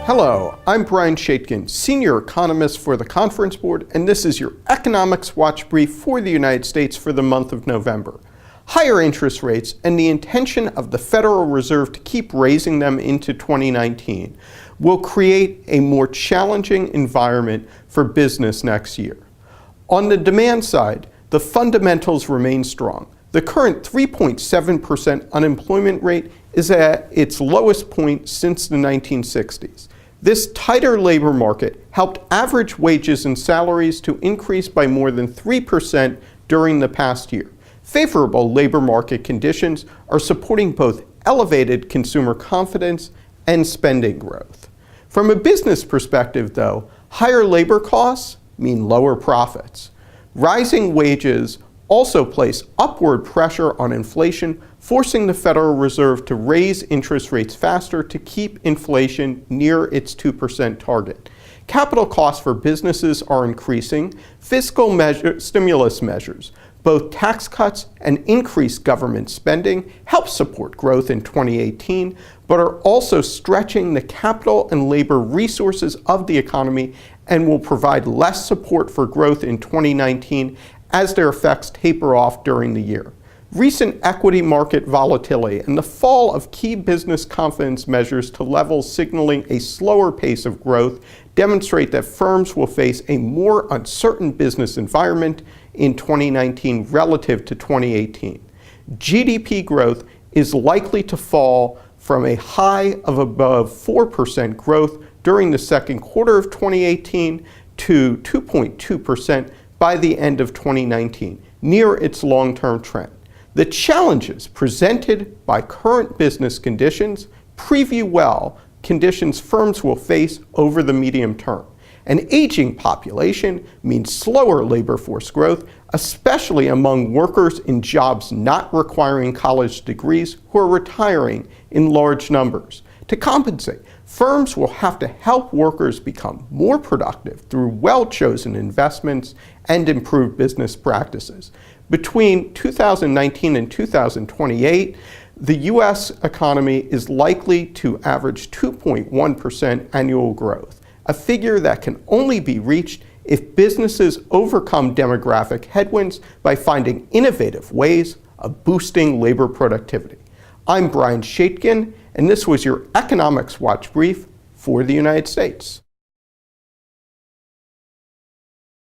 Hello, I'm Brian Shaitkin, Senior Economist for the Conference Board, and this is your Economics Watch Brief for the United States for the month of November. Higher interest rates and the intention of the Federal Reserve to keep raising them into 2019 will create a more challenging environment for business next year. On the demand side, the fundamentals remain strong. The current 3.7% unemployment rate is at its lowest point since the 1960s. This tighter labor market helped average wages and salaries to increase by more than 3% during the past year. Favorable labor market conditions are supporting both elevated consumer confidence and spending growth. From a business perspective, though, higher labor costs mean lower profits. Rising wages also place upward pressure on inflation, forcing the Federal Reserve to raise interest rates faster to keep inflation near its 2% target. Capital costs for businesses are increasing. Fiscal stimulus measures, both tax cuts and increased government spending, help support growth in 2018, but are also stretching the capital and labor resources of the economy and will provide less support for growth in 2019 as their effects taper off during the year. Recent equity market volatility and the fall of key business confidence measures to levels signaling a slower pace of growth demonstrate that firms will face a more uncertain business environment in 2019 relative to 2018. GDP growth is likely to fall from a high of above 4% growth during the second quarter of 2018 to 2.2% by the end of 2019, near its long-term trend. The challenges presented by current business conditions preview well conditions firms will face over the medium term. An aging population means slower labor force growth, especially among workers in jobs not requiring college degrees who are retiring in large numbers. To compensate, firms will have to help workers become more productive through well-chosen investments and improved business practices. Between 2019 and 2028, the U.S. economy is likely to average 2.1% annual growth, a figure that can only be reached if businesses overcome demographic headwinds by finding innovative ways of boosting labor productivity. I'm Brian Shaitkin, and this was your Economics Watch Brief for the United States.